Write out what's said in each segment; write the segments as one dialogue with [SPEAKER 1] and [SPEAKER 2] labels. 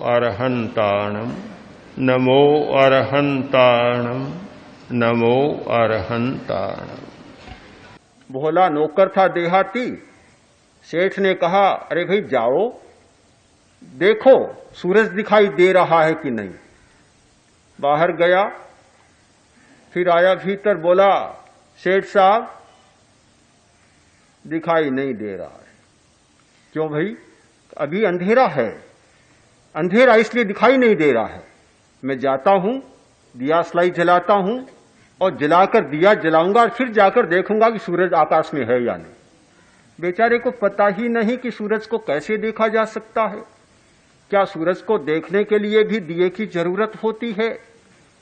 [SPEAKER 1] अरहंताणम नमो अरहंताणम नमो अरहंताणम।
[SPEAKER 2] भोला नौकर था देहाती। सेठ ने कहा, अरे भाई जाओ देखो सूरज दिखाई दे रहा है कि नहीं। बाहर गया, फिर आया भीतर, बोला सेठ साहब दिखाई नहीं दे रहा है। क्यों भाई? अभी अंधेरा है। अंधेरा इसलिए दिखाई नहीं दे रहा है। मैं जाता हूं, दिया सलाई जलाता हूं और जलाकर दिया जलाऊंगा और फिर जाकर देखूंगा कि सूरज आकाश में है या नहीं। बेचारे को पता ही नहीं कि सूरज को कैसे देखा जा सकता है। क्या सूरज को देखने के लिए भी दिए की जरूरत होती है?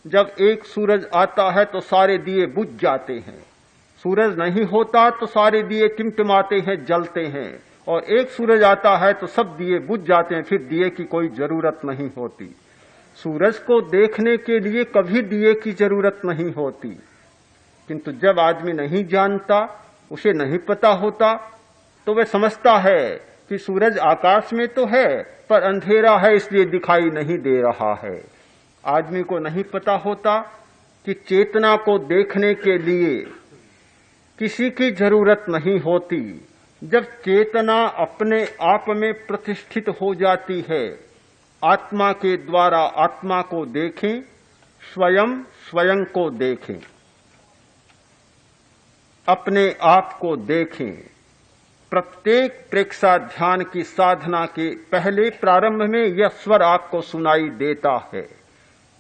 [SPEAKER 2] जब एक सूरज आता है तो सारे दिए बुझ जाते हैं। सूरज नहीं होता तो सारे दिए टिमटिमाते हैं, जलते हैं। और एक सूरज आता है तो सब दिए बुझ जाते हैं, फिर दिए की कोई जरूरत नहीं होती। सूरज को देखने के लिए कभी दिए की जरूरत नहीं होती। किंतु जब आदमी नहीं जानता, उसे नहीं पता होता, तो वह समझता है कि सूरज आकाश में तो है पर अंधेरा है इसलिए दिखाई नहीं दे रहा है। आदमी को नहीं पता होता कि चेतना को देखने के लिए किसी की जरूरत नहीं होती। जब चेतना अपने आप में प्रतिष्ठित हो जाती है, आत्मा के द्वारा आत्मा को देखें, स्वयं स्वयं को देखें, अपने आप को देखें। प्रत्येक प्रेक्षा ध्यान की साधना के पहले प्रारंभ में यह स्वर आपको सुनाई देता है।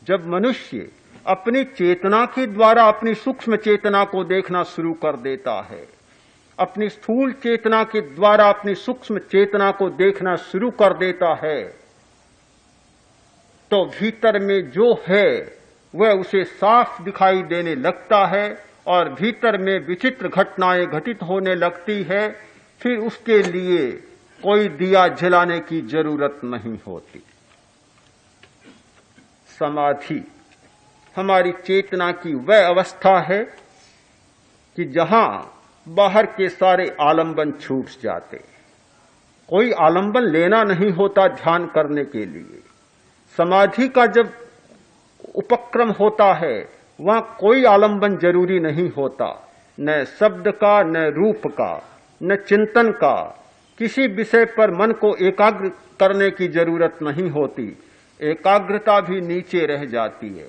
[SPEAKER 2] जब मनुष्य अपनी चेतना के द्वारा अपनी सूक्ष्म चेतना को देखना शुरू कर देता है, अपनी स्थूल चेतना के द्वारा अपनी सूक्ष्म चेतना को देखना शुरू कर देता है, तो भीतर में जो है वह उसे साफ दिखाई देने लगता है और भीतर में विचित्र घटनाएं घटित होने लगती है। फिर उसके लिए कोई दिया जलाने की जरूरत नहीं होती। समाधि हमारी चेतना की वह अवस्था है कि जहां बाहर के सारे आलंबन छूट जाते, कोई आलंबन लेना नहीं होता ध्यान करने के लिए। समाधि का जब उपक्रम होता है वहां कोई आलंबन जरूरी नहीं होता, न शब्द का, न रूप का, न चिंतन का। किसी विषय पर मन को एकाग्र करने की जरूरत नहीं होती। एकाग्रता भी नीचे रह जाती है।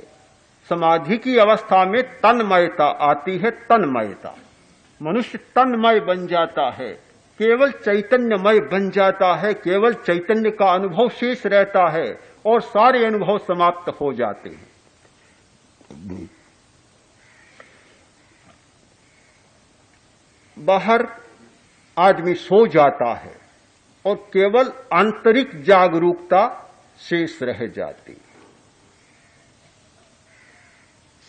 [SPEAKER 2] समाधि की अवस्था में तन्मयता आती है। तन्मयता, मनुष्य तन्मय बन जाता है, केवल चैतन्यमय बन जाता है। केवल चैतन्य का अनुभव शेष रहता है और सारे अनुभव समाप्त हो जाते हैं। बाहर आदमी सो जाता है और केवल आंतरिक जागरूकता शेष रह जाती है।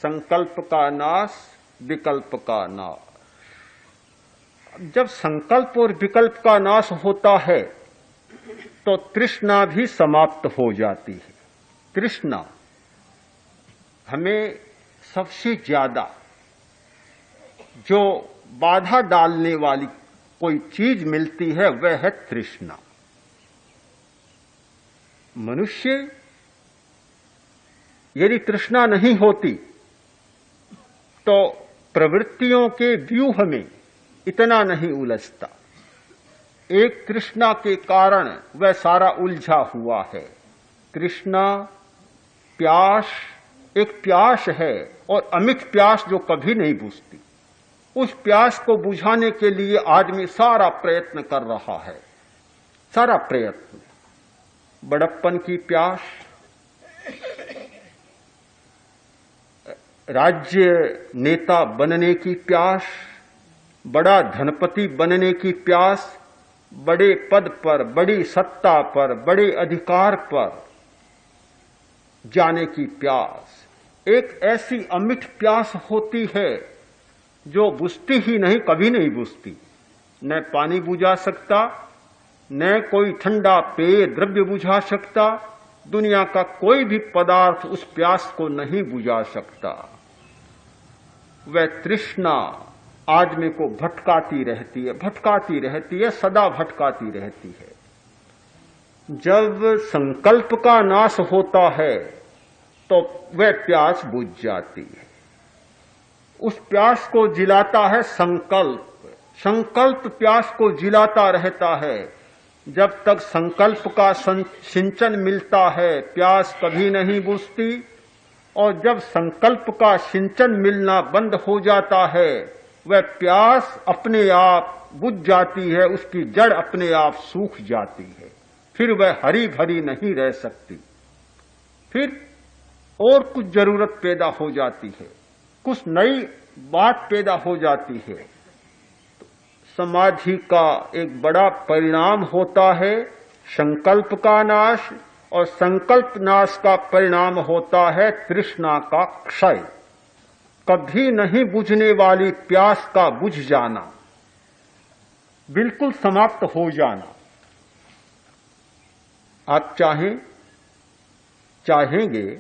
[SPEAKER 2] संकल्प का नाश, विकल्प का नाश। जब संकल्प और विकल्प का नाश होता है तो तृष्णा भी समाप्त हो जाती है। तृष्णा हमें सबसे ज्यादा जो बाधा डालने वाली कोई चीज मिलती है वह है तृष्णा। मनुष्य यदि तृष्णा नहीं होती तो प्रवृत्तियों के व्यूह में इतना नहीं उलझता। एक तृष्णा के कारण वह सारा उलझा हुआ है। तृष्णा प्यास, एक प्यास है और अमित प्यास जो कभी नहीं बुझती। उस प्यास को बुझाने के लिए आदमी सारा प्रयत्न कर रहा है। सारा प्रयत्न, बड़प्पन की प्यास, राज्य नेता बनने की प्यास, बड़ा धनपति बनने की प्यास, बड़े पद पर, बड़ी सत्ता पर, बड़े अधिकार पर जाने की प्यास, एक ऐसी अमिट प्यास होती है जो बुझती ही नहीं, कभी नहीं बुझती। न पानी बुझा सकता, न कोई ठंडा पेय द्रव्य बुझा सकता। दुनिया का कोई भी पदार्थ उस प्यास को नहीं बुझा सकता। वह तृष्णा आदमी को भटकाती रहती है, भटकाती रहती है, सदा भटकाती रहती है। जब संकल्प का नाश होता है तो वह प्यास बुझ जाती है। उस प्यास को जिलाता है संकल्प। संकल्प प्यास को जिलाता रहता है। जब तक संकल्प का सिंचन मिलता है प्यास कभी नहीं बुझती, और जब संकल्प का सिंचन मिलना बंद हो जाता है वह प्यास अपने आप बुझ जाती है, उसकी जड़ अपने आप सूख जाती है, फिर वह हरी भरी नहीं रह सकती। फिर और कुछ जरूरत पैदा हो जाती है, कुछ नई बात पैदा हो जाती है। समाधि का एक बड़ा परिणाम होता है संकल्प का नाश, और संकल्प नाश का परिणाम होता है तृष्णा का क्षय, कभी नहीं बुझने वाली प्यास का बुझ जाना, बिल्कुल समाप्त हो जाना। आप चाहेंगे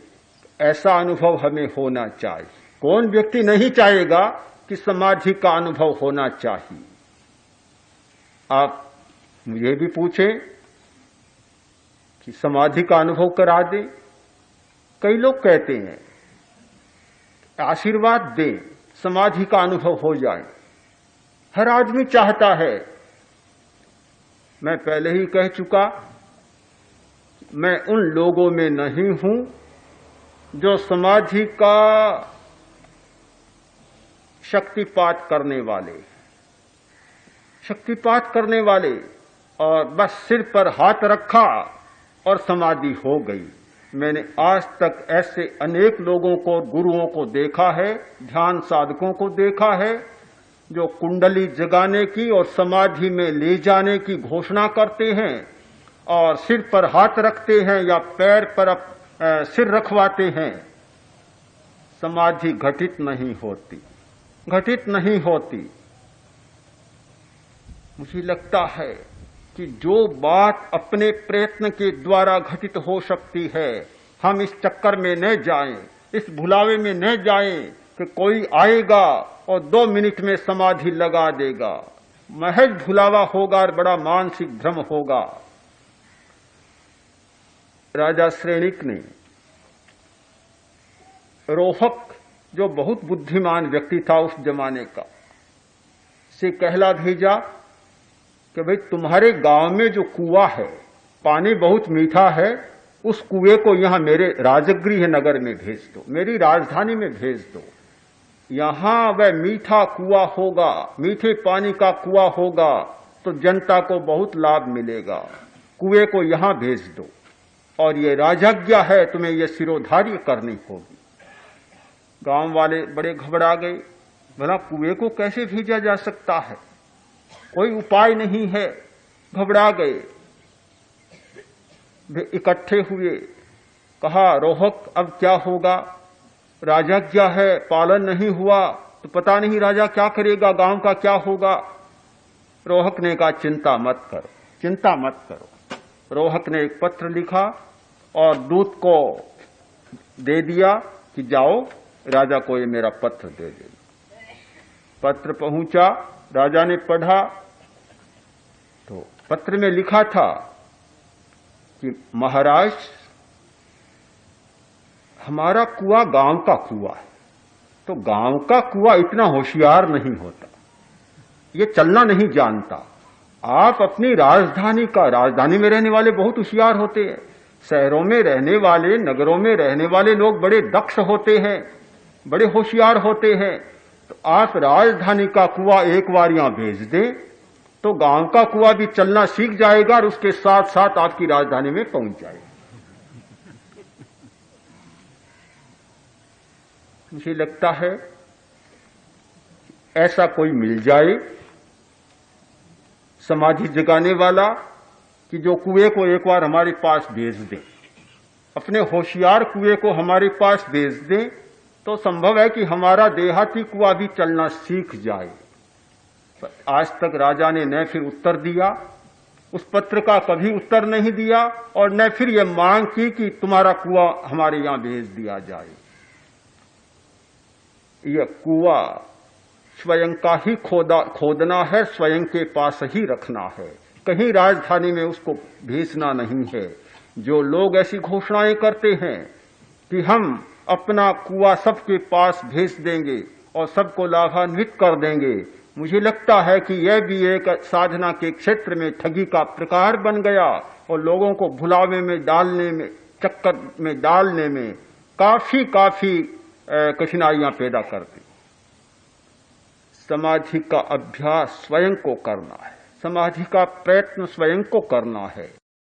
[SPEAKER 2] ऐसा अनुभव हमें होना चाहिए। कौन व्यक्ति नहीं चाहेगा कि समाधि का अनुभव होना चाहिए? आप मुझे भी पूछें कि समाधि का अनुभव करा दे। कई लोग कहते हैं आशीर्वाद दें, समाधि का अनुभव हो जाए। हर आदमी चाहता है। मैं पहले ही कह चुका, मैं उन लोगों में नहीं हूं जो समाधि का शक्तिपात करने वाले और बस सिर पर हाथ रखा और समाधि हो गई। मैंने आज तक ऐसे अनेक लोगों को, गुरुओं को देखा है, ध्यान साधकों को देखा है जो कुंडली जगाने की और समाधि में ले जाने की घोषणा करते हैं और सिर पर हाथ रखते हैं या पैर पर सिर रखवाते हैं। समाधि घटित नहीं होती। मुझे लगता है कि जो बात अपने प्रयत्न के द्वारा घटित हो सकती है, हम इस चक्कर में न जाएं, इस भुलावे में न जाएं कि कोई आएगा और 2 मिनट में समाधि लगा देगा। महज भुलावा होगा और बड़ा मानसिक भ्रम होगा। राजा श्रेणिक ने रोहक, जो बहुत बुद्धिमान व्यक्ति था उस जमाने का, से कहला भेजा कि भाई तुम्हारे गांव में जो कुआं है, पानी बहुत मीठा है, उस कुएं को यहां मेरे राजगृह नगर में भेज दो, मेरी राजधानी में भेज दो। यहां वह मीठा कुआं होगा, मीठे पानी का कुआं होगा तो जनता को बहुत लाभ मिलेगा। कुएं को यहां भेज दो और ये राजाज्ञा है, तुम्हें ये सिरोधार्य करनी होगी। गांव वाले बड़े घबरा गए। भला कुएं को कैसे भेजा जा सकता है? कोई उपाय नहीं है। घबरा गए, इकट्ठे हुए। कहा रोहक अब क्या होगा? राजाज्ञा है, पालन नहीं हुआ तो पता नहीं राजा क्या करेगा, गांव का क्या होगा। रोहक ने कहा चिंता मत करो। रोहक ने एक पत्र लिखा और दूत को दे दिया कि जाओ राजा को ये मेरा पत्र दे दे। पत्र पहुंचा, राजा ने पढ़ा तो पत्र में लिखा था कि महाराज, हमारा कुआं गांव का कुआं है, तो गांव का कुआं इतना होशियार नहीं होता, ये चलना नहीं जानता। आप अपनी राजधानी में रहने वाले बहुत होशियार होते हैं। शहरों में रहने वाले, नगरों में रहने वाले लोग बड़े दक्ष होते हैं, बड़े होशियार होते हैं। तो आप राजधानी का कुआं एक बार यहां भेज दें तो गांव का कुआं भी चलना सीख जाएगा और उसके साथ साथ आपकी राजधानी में पहुंच जाएगा। मुझे लगता है ऐसा कोई मिल जाए समाधि जगाने वाला कि जो कुएं को एक बार हमारे पास भेज दे, अपने होशियार कुएं को हमारे पास भेज दे, तो संभव है कि हमारा देहाती कुआं भी चलना सीख जाए। पर आज तक राजा ने न फिर उत्तर दिया, उस पत्र का कभी उत्तर नहीं दिया, और न फिर यह मांग की कि तुम्हारा कुआं हमारे यहां भेज दिया जाए। यह कुआं स्वयं का ही खोदना है, स्वयं के पास ही रखना है। कहीं राजधानी में उसको भेजना नहीं है। जो लोग ऐसी घोषणाएं करते हैं कि हम अपना कुआं सबके पास भेज देंगे और सबको लाभान्वित कर देंगे, मुझे लगता है कि यह भी एक साधना के क्षेत्र में ठगी का प्रकार बन गया और लोगों को भुलावे में डालने में, चक्कर में डालने में काफी कठिनाइयां पैदा करती। समाधि का अभ्यास स्वयं को करना है, समाधि का प्रयत्न स्वयं को करना है।